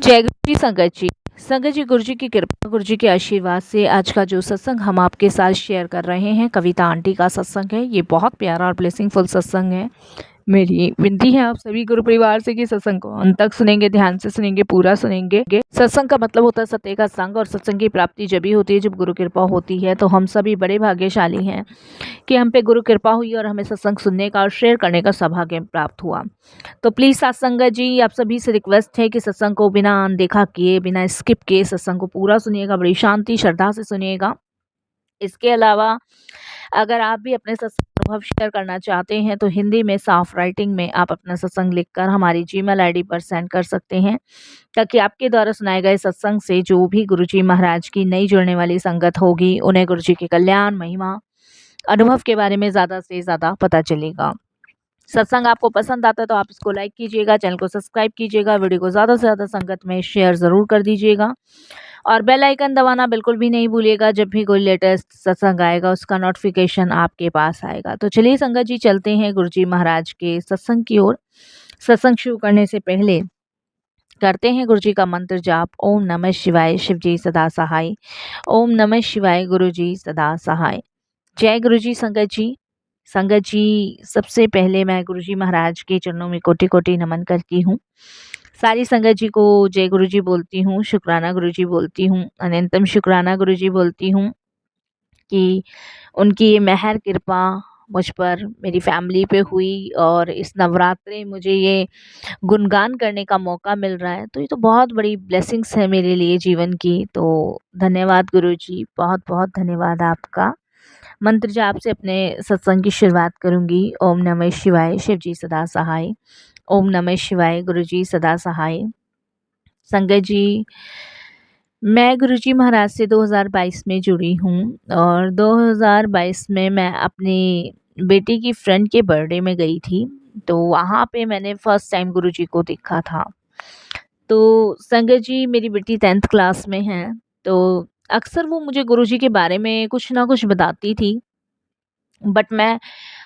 जय गुरु जी संगत जी। संगत जी, गुरु जी की कृपा, गुरु जी के आशीर्वाद से आज का जो सत्संग हम आपके साथ शेयर कर रहे हैं, कविता आंटी का सत्संग है। ये बहुत प्यारा और ब्लेसिंगफुल सत्संग है। मेरी विनती है आप सभी गुरु परिवार से कि सत्संग को अंत तक सुनेंगे, ध्यान से सुनेंगे, पूरा सुनेंगे। सत्संग का मतलब होता है सत्य का संग, और सत्संग की प्राप्ति जब ही होती है जब गुरु कृपा होती है। तो हम सभी बड़े भाग्यशाली हैं कि हम पे गुरु कृपा हुई और हमें सत्संग सुनने का और शेयर करने का सौभाग्य प्राप्त हुआ। तो प्लीज़ सत्संगत जी, आप सभी से रिक्वेस्ट है कि सत्संग को बिना अनदेखा किए, बिना स्किप किए सत्संग को पूरा सुनिएगा, बड़ी शांति श्रद्धा से सुनिएगा। इसके अलावा अगर आप भी अपने सत्संग अनुभव शेयर करना चाहते हैं तो हिंदी में साफ राइटिंग में आप अपना सत्संग लिखकर हमारी जीमेल आईडी पर सेंड कर सकते हैं, ताकि आपके द्वारा सुनाए गए सत्संग से जो भी गुरुजी महाराज की नई जुड़ने वाली संगत होगी, उन्हें गुरुजी के कल्याण, महिमा, अनुभव के बारे में ज़्यादा से ज़्यादा पता चलेगा। सत्संग आपको पसंद आता है तो आप इसको लाइक कीजिएगा, चैनल को सब्सक्राइब कीजिएगा, वीडियो को ज़्यादा से ज़्यादा संगत में शेयर ज़रूर कर दीजिएगा और बेल आइकन दबाना बिल्कुल भी नहीं भूलिएगा। जब भी कोई लेटेस्ट सत्संग आएगा उसका नोटिफिकेशन आपके पास आएगा। तो चलिए संगत जी, चलते हैं गुरुजी महाराज के सत्संग की ओर। सत्संग शुरू करने से पहले करते हैं गुरुजी का मंत्र जाप। ओम नमः शिवाय, शिव जी सदा सहाय। ओम नमः शिवाय, गुरुजी सदा सहाय। जय गुरुजी संगत जी। संगत जी, सबसे पहले मैं गुरुजी महाराज के चरणों में कोटि कोटि नमन करती हूँ। सारी संगत जी को जय गुरुजी बोलती हूँ, शुक्राना गुरुजी बोलती हूँ, अनंतम शुक्राना गुरुजी बोलती हूँ कि उनकी ये मेहर कृपा मुझ पर, मेरी फैमिली पे हुई और इस नवरात्रे मुझे ये गुणगान करने का मौका मिल रहा है। तो ये तो बहुत बड़ी ब्लेसिंग्स है मेरे लिए जीवन की। तो धन्यवाद गुरुजी, बहुत बहुत धन्यवाद आपका। मंत्र जाप से अपने सत्संग की शुरुआत करूंगी। ओम नमः शिवाय, शिव जी सदा सहाय। ओम नमः शिवाय, गुरु जी सदा सहाय। संगत जी, मैं गुरुजी महाराज से 2022 में जुड़ी हूँ और 2022 में मैं अपनी बेटी की फ्रेंड के बर्थडे में गई थी। तो वहाँ पे मैंने फर्स्ट टाइम गुरुजी को देखा था। तो संगत जी, मेरी बेटी 10th क्लास में है। तो अक्सर वो मुझे गुरुजी के बारे में कुछ ना कुछ बताती थी, बट मैं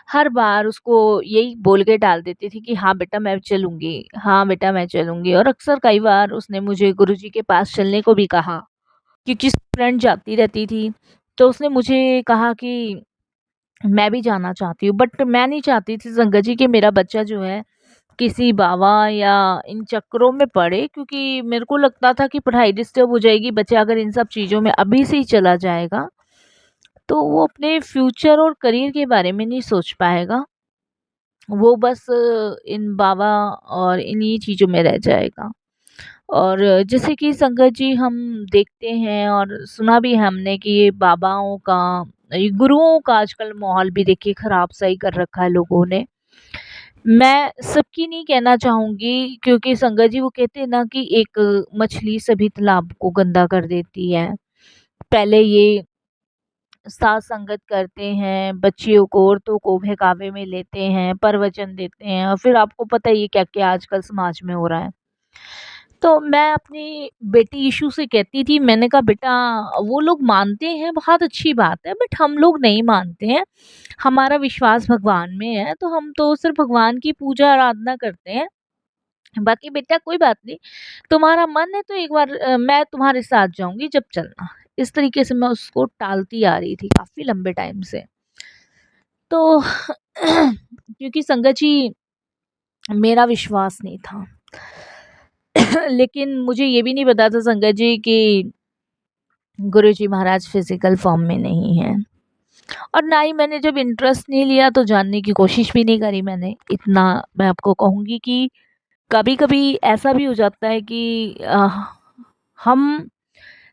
हर बार उसको यही बोल के टाल देती थी कि हाँ बेटा मैं चलूँगी, हाँ बेटा मैं चलूँगी। और अक्सर कई बार उसने मुझे गुरुजी के पास चलने को भी कहा, क्योंकि फ्रेंड जाती रहती थी। तो उसने मुझे कहा कि मैं भी जाना चाहती हूँ, बट मैं नहीं चाहती थी संगत जी कि मेरा बच्चा जो है किसी बाबा या इन चक्करों में पड़े, क्योंकि मेरे को लगता था कि पढ़ाई डिस्टर्ब हो जाएगी। बच्चा अगर इन सब चीज़ों में अभी से ही चला जाएगा तो वो अपने फ्यूचर और करियर के बारे में नहीं सोच पाएगा। वो बस इन बाबा और इन्हीं चीज़ों में रह जाएगा। और जैसे कि संगत जी, हम देखते हैं और सुना भी है हमने कि ये बाबाओं का, ये गुरुओं का आजकल माहौल भी देखिए खराब सा ही कर रखा है लोगों ने। मैं सबकी नहीं कहना चाहूँगी, क्योंकि संगत जी वो कहते हैं ना कि एक मछली सभी तालाब को गंदा कर देती है। पहले ये साथ संगत करते हैं, बच्चियों को, औरतों को बहकावे में लेते हैं, प्रवचन देते हैं, और फिर आपको पता ही है क्या-क्या आजकल समाज में हो रहा है। तो मैं अपनी बेटी इशू से कहती थी, मैंने कहा बेटा वो लोग मानते हैं बहुत अच्छी बात है, बट हम लोग नहीं मानते हैं। हमारा विश्वास भगवान में है, तो हम तो सिर्फ भगवान की पूजा आराधना करते हैं। बाकी बेटा कोई बात नहीं, तुम्हारा मन है तो एक बार मैं तुम्हारे साथ जाऊँगी जब चलना। इस तरीके से मैं उसको टालती आ रही थी काफ़ी लंबे टाइम से। तो क्योंकि संगत जी मेरा विश्वास नहीं था। लेकिन मुझे ये भी नहीं पता था संगत जी कि गुरुजी महाराज फिज़िकल फॉर्म में नहीं हैं, और ना ही मैंने जब इंटरेस्ट नहीं लिया तो जानने की कोशिश भी नहीं करी मैंने। इतना मैं आपको कहूँगी कि कभी-कभी ऐसा भी हो जाता है कि हम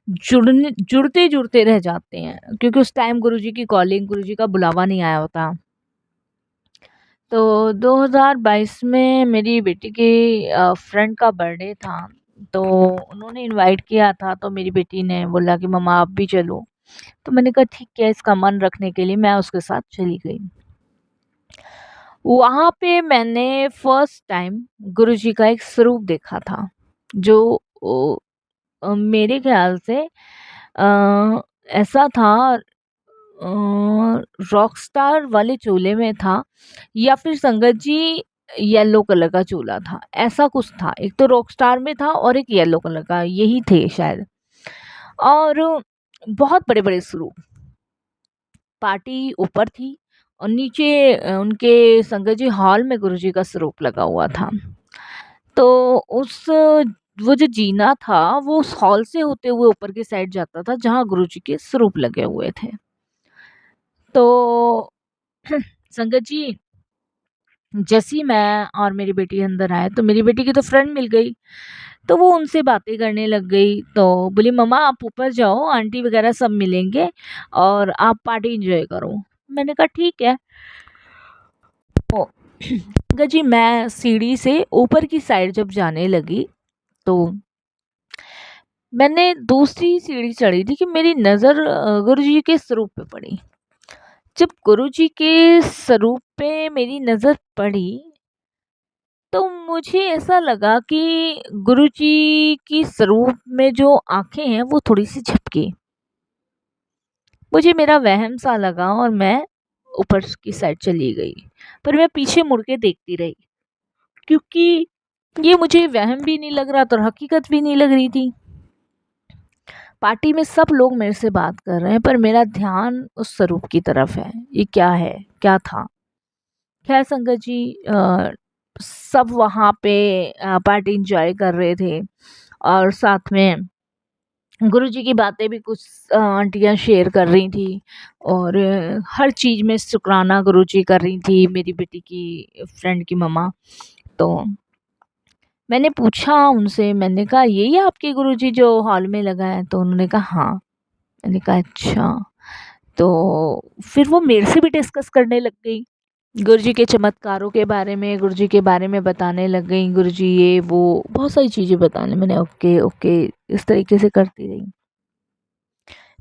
जुड़ते-जुड़ते रह जाते हैं, क्योंकि उस टाइम गुरुजी की कॉलिंग, गुरुजी का बुलावा नहीं आया होता। तो 2022 में मेरी बेटी के फ्रेंड का बर्थडे था, तो उन्होंने इनवाइट किया था, तो मेरी बेटी ने बोला कि मम्मा आप भी चलो। तो मैंने कहा ठीक है, इसका मन रखने के लिए मैं उसके साथ चली गई। वहाँ पे मैंने फर्स्ट टाइम गुरुजी का एक स्वरूप देखा था, जो मेरे ख्याल से ऐसा था, रॉकस्टार वाले चोले में था, या फिर संगत जी येलो कलर का चोला था, ऐसा कुछ था। एक तो रॉकस्टार में था और एक येलो कलर का, यही थे शायद। और बहुत बड़े-बड़े स्वरूप, पार्टी ऊपर थी और नीचे उनके संगत जी हॉल में गुरुजी का स्वरूप लगा हुआ था। तो उस वो जो जीना था वो उस हॉल से होते हुए ऊपर की साइड जाता था जहाँ गुरुजी के स्वरूप लगे हुए थे। तो संगत जी, जैसे ही मैं और मेरी बेटी अंदर आए तो मेरी बेटी की तो फ्रेंड मिल गई। तो वो उनसे बातें करने लग गई, तो बोली मम्मा आप ऊपर जाओ, आंटी वगैरह सब मिलेंगे और आप पार्टी एंजॉय करो। मैंने कहा ठीक है। तो गंगा जी, मैं सीढ़ी से ऊपर की साइड जब जाने लगी तो मैंने दूसरी सीढ़ी चढ़ी थी कि मेरी नज़र गुरुजी के स्वरूप पे पड़ी। जब गुरुजी के स्वरूप पे मेरी नज़र पड़ी तो मुझे ऐसा लगा कि गुरुजी की स्वरूप में जो आंखें हैं वो थोड़ी सी झपकी। मुझे मेरा वहम सा लगा और मैं ऊपर की साइड चली गई, पर मैं पीछे मुड़ के देखती रही क्योंकि ये मुझे वहम भी नहीं लग रहा था और हकीकत भी नहीं लग रही थी। पार्टी में सब लोग मेरे से बात कर रहे हैं पर मेरा ध्यान उस स्वरूप की तरफ है। ये क्या है, क्या था? खैर संगत जी, सब वहाँ पे पार्टी एंजॉय कर रहे थे और साथ में गुरुजी की बातें भी कुछ आंटियाँ शेयर कर रही थी और हर चीज़ में शुक्राना गुरुजी कर रही थी, मेरी बेटी की फ्रेंड की मम्मा। तो मैंने पूछा उनसे, मैंने कहा यही है आपके गुरुजी जो हॉल में लगा है? तो उन्होंने कहा हाँ। मैंने कहा अच्छा। तो फिर वो मेरे से भी डिस्कस करने लग गई गुरुजी के चमत्कारों के बारे में, गुरुजी के बारे में बताने लग गई, गुरुजी ये वो बहुत सारी चीज़ें बताने। मैंने ओके ओके इस तरीके से करती रही।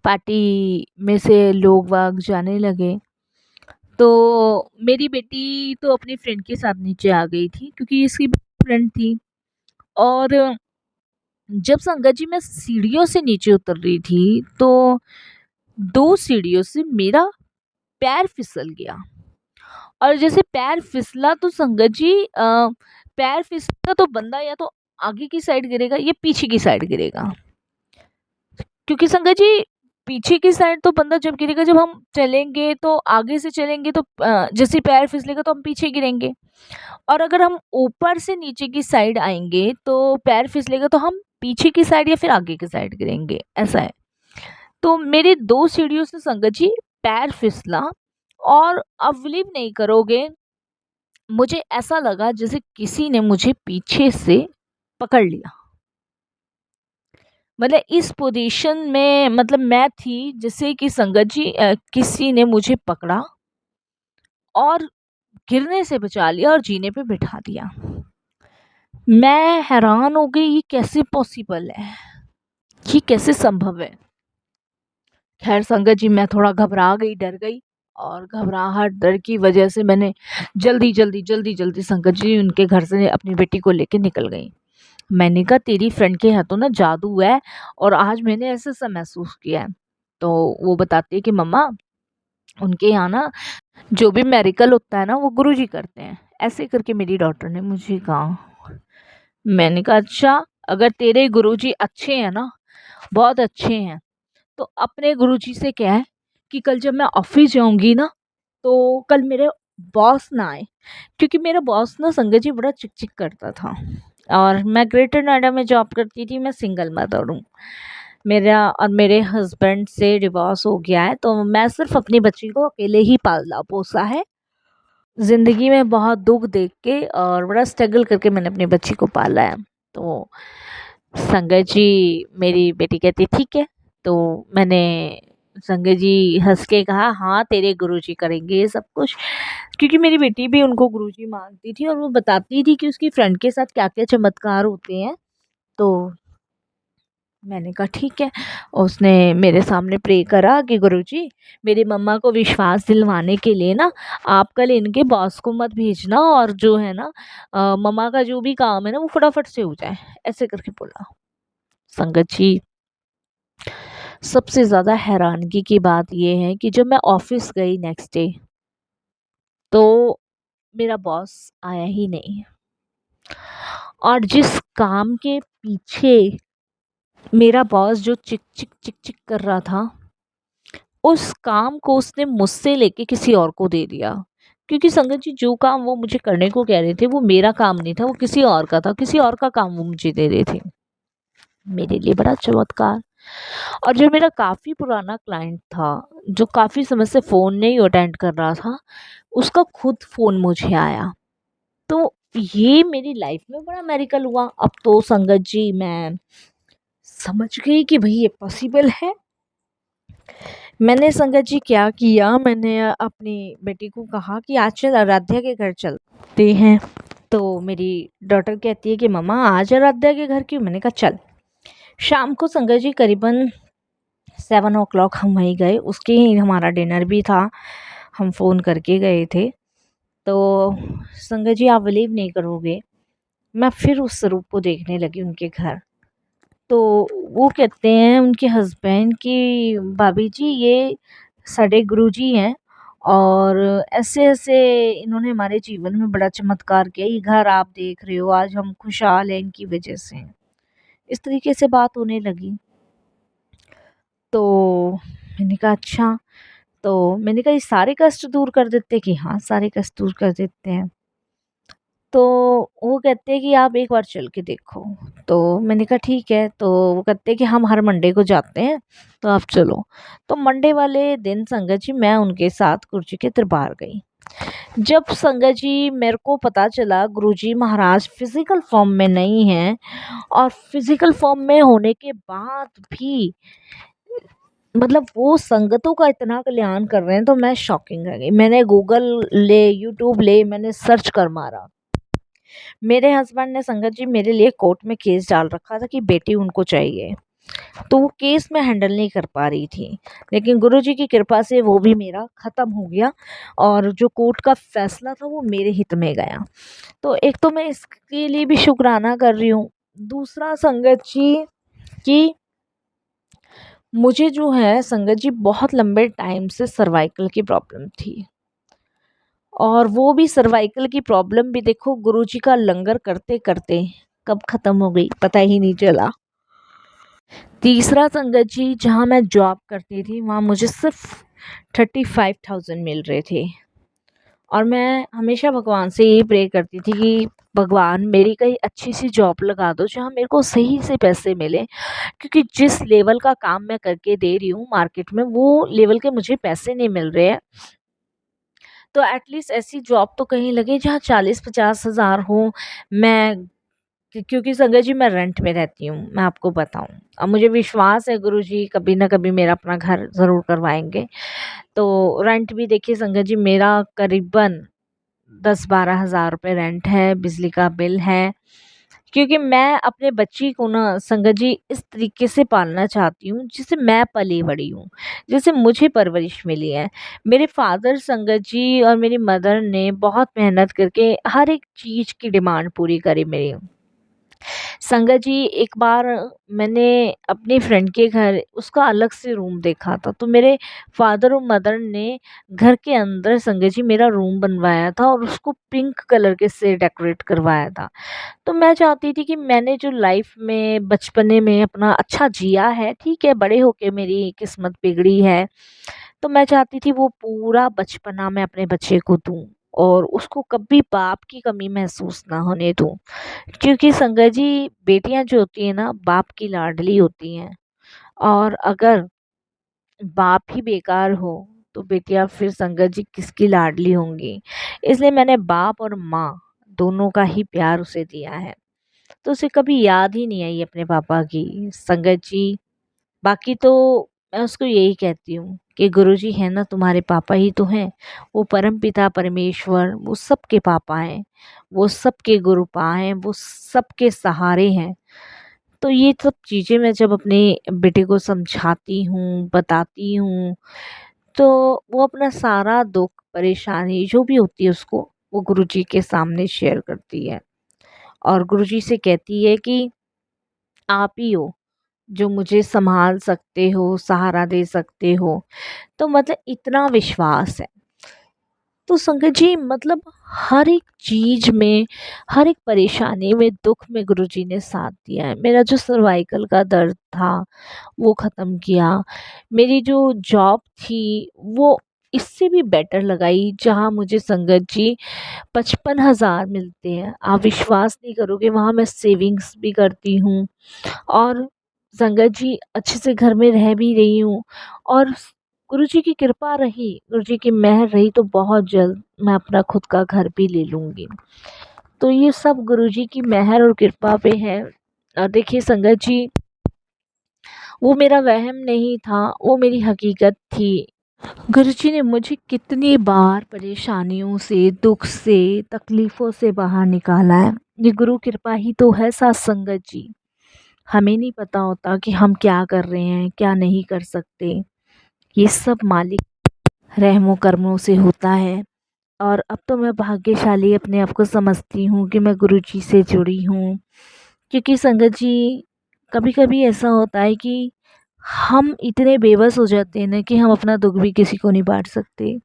पार्टी में से लोग वाग जाने लगे तो मेरी बेटी तो अपनी फ्रेंड के साथ नीचे आ गई थी क्योंकि इसकी फ्रेंड थी। और जब संगत जी मैं सीढ़ियों से नीचे उतर रही थी तो दो सीढ़ियों से मेरा पैर फिसल गया। और जैसे पैर फिसला तो संगत जी, पैर फिसला तो बंदा या तो आगे की साइड गिरेगा या पीछे की साइड गिरेगा। क्योंकि संगत जी पीछे की साइड तो बंदा जब गिरेगा जब हम चलेंगे तो आगे से चलेंगे तो जैसे पैर फिसलेगा तो हम पीछे गिरेंगे। और अगर हम ऊपर से नीचे की साइड आएंगे तो पैर फिसलेगा तो हम पीछे की साइड या फिर आगे की साइड गिरेंगे, ऐसा है। तो मेरे दो सीढ़ियों से संगत जी पैर फिसला और आप बिलीव नहीं करोगे, मुझे ऐसा लगा जैसे किसी ने मुझे पीछे से पकड़ लिया। मतलब इस पोजीशन में मतलब मैं थी जैसे कि संगत जी किसी ने मुझे पकड़ा और गिरने से बचा लिया और जीने पे बिठा दिया। मैं हैरान हो गई, ये कैसे पॉसिबल है, ये कैसे संभव है। खैर संगत जी मैं थोड़ा घबरा गई, डर गई और घबराहट डर की वजह से मैंने जल्दी संगत जी उनके घर से अपनी बेटी को लेके निकल गई। मैंने कहा तेरी फ्रेंड के हाथों ना जादू है और आज मैंने ऐसा सा महसूस किया है। तो वो बताती है कि मम्मा उनके यहाँ ना जो भी मेरिकल होता है ना वो गुरुजी करते हैं, ऐसे करके मेरी डॉटर ने मुझे कहा। मैंने कहा अच्छा, अगर तेरे गुरुजी अच्छे हैं ना, बहुत अच्छे हैं, तो अपने गुरुजी से कह कि कल जब मैं ऑफिस जाऊंगी ना तो कल मेरे बॉस ना आए। क्योंकि मेरा बॉस ना संगत जी बड़ा चिक चिक करता था और मैं ग्रेटर नोएडा में जॉब करती थी, मैं सिंगल मदर हूँ। मेरा और मेरे हस्बैंड से डिवोर्स हो गया है तो मैं सिर्फ अपनी बच्ची को अकेले ही पाला पोसा है। ज़िंदगी में बहुत दुख देख के और बड़ा स्ट्रगल करके मैंने अपनी बच्ची को पाला है। तो संगत जी मेरी बेटी कहती ठीक है। तो मैंने संगत जी हंस के कहा हाँ तेरे गुरुजी करेंगे ये सब कुछ। क्योंकि मेरी बेटी भी उनको गुरुजी मानती थी और वो बताती थी कि उसकी फ्रेंड के साथ क्या क्या चमत्कार होते हैं। तो मैंने कहा ठीक है। उसने मेरे सामने प्रे करा कि गुरुजी मेरी मम्मा को विश्वास दिलवाने के लिए ना आप कल इनके बॉस को मत भेजना और जो है ना मम्मा का जो भी काम है ना वो फटाफट से हो जाए, ऐसे करके बोला। संगत जी सबसे ज़्यादा हैरानगी की बात ये है कि जब मैं ऑफिस गई नेक्स्ट डे तो मेरा बॉस आया ही नहीं। और जिस काम के पीछे मेरा बॉस जो चिक चिक चिक चिक कर रहा था, उस काम को उसने मुझसे लेके किसी और को दे दिया। क्योंकि संगत जी, जो काम वो मुझे करने को कह रहे थे वो मेरा काम नहीं था, वो किसी और का था, किसी और का काम वो मुझे दे रहे थे। मेरे लिए बड़ा चमत्कार। और जो मेरा काफ़ी पुराना क्लाइंट था, जो काफ़ी समय से फ़ोन नहीं अटेंड कर रहा था, उसका खुद फ़ोन मुझे आया। तो ये मेरी लाइफ में बड़ा मेरिकल हुआ। अब तो संगत जी मैं समझ गई कि भई ये पॉसिबल है। मैंने संगत जी क्या किया, मैंने अपनी बेटी को कहा कि आज चल आराध्या के घर चलते हैं। तो मेरी डॉटर कहती है कि मम्मा आज आराध्या के घर क्यों? मैंने कहा चल। शाम को संगत जी करीबन 7 o'clock हम वहीं गए, उसके ही हमारा डिनर भी था, हम फ़ोन करके गए थे। तो संगत जी, आप बिलीव नहीं करोगे, मैं फिर उस स्वरूप को देखने लगी उनके घर। तो वो कहते हैं उनके हस्बैंड कि भाभी जी ये साढ़े गुरुजी हैं, और ऐसे-ऐसे इन्होंने हमारे जीवन में बड़ा चमत्कार किया। ये घर आप देख रहे हो, आज हम खुशहाल हैं इनकी वज़ह से। इस तरीके से बात होने लगी। तो मैंने कहा अच्छा, तो मैंने कहा ये सारे कष्ट दूर कर देते हैं? कि हाँ, सारे कष्ट दूर कर देते हैं। तो वो कहते हैं कि आप एक बार चल के देखो। तो मैंने कहा ठीक है। तो वो कहते हैं कि हम हर मंडे को जाते हैं, तो आप चलो। तो मंडे वाले दिन संगत जी मैं उनके साथ गुरुजी के दरबार गई। जब संगत जी मेरे को पता चला गुरुजी महाराज फिजिकल फॉर्म में नहीं हैं, और फिजिकल फॉर्म में होने के बाद भी मतलब वो संगतों का इतना कल्याण कर रहे हैं, तो मैं शॉकिंग रह गई। मैंने गूगल ले, यूट्यूब ले, मैंने सर्च कर मारा। मेरे हस्बैंड ने संगत जी मेरे लिए कोर्ट में केस डाल रखा था कि बेटी उनको चाहिए। तो वो केस मैं हैंडल नहीं कर पा रही थी, लेकिन गुरुजी की कृपा से वो भी मेरा ख़त्म हो गया, और जो कोर्ट का फैसला था वो मेरे हित में गया। तो एक तो मैं इसके लिए भी शुक्राना कर रही हूँ। दूसरा संगत जी कि मुझे जो है संगत जी बहुत लंबे टाइम से सर्वाइकल की प्रॉब्लम थी, और वो भी सर्वाइकल की प्रॉब्लम भी देखो गुरुजी का लंगर करते करते कब ख़त्म हो गई पता ही नहीं चला। तीसरा संगत जी, जहाँ मैं जॉब करती थी वहाँ मुझे सिर्फ 35,000 मिल रहे थे, और मैं हमेशा भगवान से यही प्रे करती थी कि भगवान मेरी कहीं अच्छी सी जॉब लगा दो जहाँ मेरे को सही से पैसे मिले, क्योंकि जिस लेवल का काम मैं करके दे रही हूँ मार्केट में वो लेवल के मुझे पैसे नहीं मिल रहे हैं। तो एटलीस्ट ऐसी जॉब तो कहीं लगे जहाँ 40-50 हज़ार हो। मैं क्योंकि संगत जी मैं रेंट में रहती हूँ, मैं आपको बताऊँ। अब मुझे विश्वास है गुरुजी कभी न कभी मेरा अपना घर ज़रूर करवाएँगे। तो रेंट भी देखिए संगत जी मेरा करीबन 10-12 हज़ार रुपए रेंट है, बिजली का बिल है। क्योंकि मैं अपने बच्ची को ना संगत जी इस तरीके से पालना चाहती हूँ जिससे मैं पली बड़ी हूँ, जैसे मुझे परवरिश मिली है। मेरे फादर संगत जी और मेरी मदर ने बहुत मेहनत करके हर एक चीज़ की डिमांड पूरी करी मेरी। संगत जी एक बार मैंने अपनी फ्रेंड के घर उसका अलग से रूम देखा था, तो मेरे फादर और मदर ने घर के अंदर संगत जी मेरा रूम बनवाया था और उसको पिंक कलर के से डेकोरेट करवाया था। तो मैं चाहती थी कि मैंने जो लाइफ में बचपने में अपना अच्छा जिया है, ठीक है, बड़े होके मेरी किस्मत बिगड़ी है, तो मैं चाहती थी वो पूरा बचपना मैं अपने बच्चे को दूँ और उसको कभी बाप की कमी महसूस ना होने दूँ। क्योंकि संगत जी बेटियां जो होती हैं ना बाप की लाडली होती हैं, और अगर बाप ही बेकार हो तो बेटियां फिर संगत जी किसकी लाडली होंगी। इसलिए मैंने बाप और माँ दोनों का ही प्यार उसे दिया है, तो उसे कभी याद ही नहीं आई अपने पापा की संगत जी। बाकी तो मैं उसको यही कहती हूँ कि गुरुजी है ना तुम्हारे पापा ही तो हैं। वो परम पिता परमेश्वर वो सबके पापा हैं, वो सबके गुरुपा हैं, वो सबके सहारे हैं। तो ये सब चीज़ें मैं जब अपने बेटे को समझाती हूँ, बताती हूँ, तो वो अपना सारा दुख परेशानी जो भी होती है उसको वो गुरुजी के सामने शेयर करती है, और गुरुजी से कहती है कि आप ही हो जो मुझे संभाल सकते हो, सहारा दे सकते हो। तो मतलब इतना विश्वास है। तो संगत जी मतलब हर एक चीज़ में, हर एक परेशानी में, दुःख में गुरुजी ने साथ दिया है। मेरा जो सर्वाइकल का दर्द था, वो ख़त्म किया। मेरी जो जॉब थी, वो इससे भी बेटर लगाई, जहाँ मुझे संगत जी 55,000 मिलते हैं। आप विश्वास नहीं करोगे, वहाँ मैं सेविंग्स भी करती हूँ और संगत जी अच्छे से घर में रह भी रही हूँ और गुरुजी की कृपा रही, गुरुजी की मेहर रही तो बहुत जल्द मैं अपना खुद का घर भी ले लूँगी। तो ये सब गुरुजी की मेहर और कृपा पे है। और देखिए संगत जी, वो मेरा वहम नहीं था, वो मेरी हकीकत थी। गुरुजी ने मुझे कितनी बार परेशानियों से, दुख से, तकलीफ़ों से बाहर निकाला है। ये गुरु कृपा ही तो है साथ संगत जी। हमें नहीं पता होता कि हम क्या कर रहे हैं, क्या नहीं कर सकते। ये सब मालिक रहमो कर्मों से होता है। और अब तो मैं भाग्यशाली अपने आप को समझती हूँ कि मैं गुरुजी से जुड़ी हूँ। क्योंकि संगत जी, कभी-कभी ऐसा होता है कि हम इतने बेबस हो जाते हैं ना कि हम अपना दुःख भी किसी को नहीं बाँट सकते।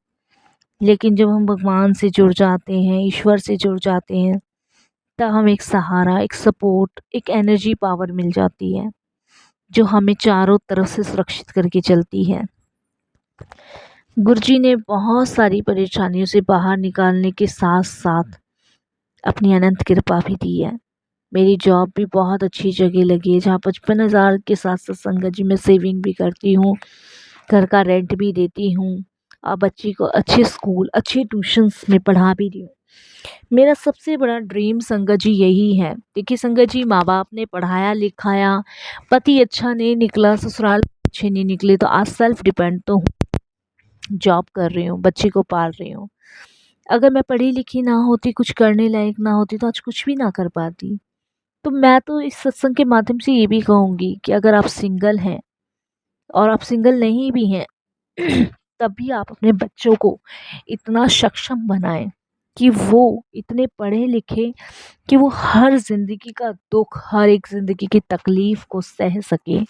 लेकिन जब हम भगवान से जुड़ जाते हैं, ईश्वर से जुड़ जाते हैं, तब हमें एक सहारा, एक सपोर्ट, एक एनर्जी पावर मिल जाती है, जो हमें चारों तरफ से सुरक्षित करके चलती है। गुरुजी ने बहुत सारी परेशानियों से बाहर निकालने के साथ-साथ अपनी अनंत कृपा भी दी है। मेरी जॉब भी बहुत अच्छी जगह लगी है, जहाँ 55,000 के साथ-साथ संगत जी मैं सेविंग भी करती हूँ, घर का रेंट भी देती हूँ और बच्ची को अच्छे स्कूल, अच्छे ट्यूशन्स में पढ़ा भी रही हूँ। मेरा सबसे बड़ा ड्रीम संगत जी यही है। देखिए संगत जी, माँ-बाप ने पढ़ाया-लिखाया, पति अच्छा नहीं निकला, ससुराल अच्छे नहीं निकले, तो आज सेल्फ डिपेंड तो हूँ, जॉब कर रही हूँ, बच्चे को पाल रही हूँ। अगर मैं पढ़ी लिखी ना होती, कुछ करने लायक ना होती, तो आज कुछ भी ना कर पाती। तो मैं तो इस सत्संग के माध्यम से ये भी कहूँगी कि अगर आप सिंगल हैं और आप सिंगल नहीं भी हैं तब भी आप अपने बच्चों को इतना सक्षम बनाएं कि वो इतने पढ़े लिखे कि वो हर ज़िंदगी का दुख, हर एक ज़िंदगी की तकलीफ़ को सह सकें,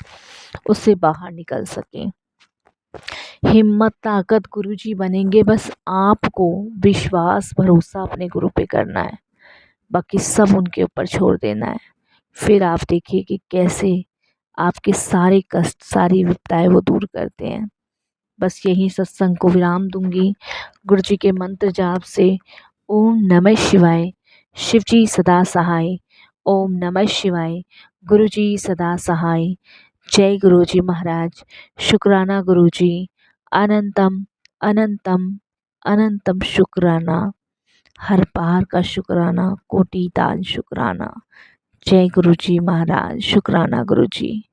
उससे बाहर निकल सकें। हिम्मत, ताकत गुरुजी बनेंगे, बस आपको विश्वास, भरोसा अपने गुरु पे करना है। बाकी सब उनके ऊपर छोड़ देना है। फिर आप देखिए कि कैसे आपके सारे कष्ट, सारी विपदाएँ वो दूर करते हैं। बस यहीं सत्संग को विराम दूँगी। गुरुजी के मंत्र जाप से ओम नमः शिवाय, शिवजी सदा सहाय। ओम नमः शिवाय, गुरुजी सदा सहाय। जय गुरुजी महाराज। शुक्राना गुरुजी। अनंतम, अनंतम, अनंतम शुक्राना। हर बार का शुक्राना, कोटि दान शुक्राना। जय गुरुजी महाराज। शुक्राना गुरुजी।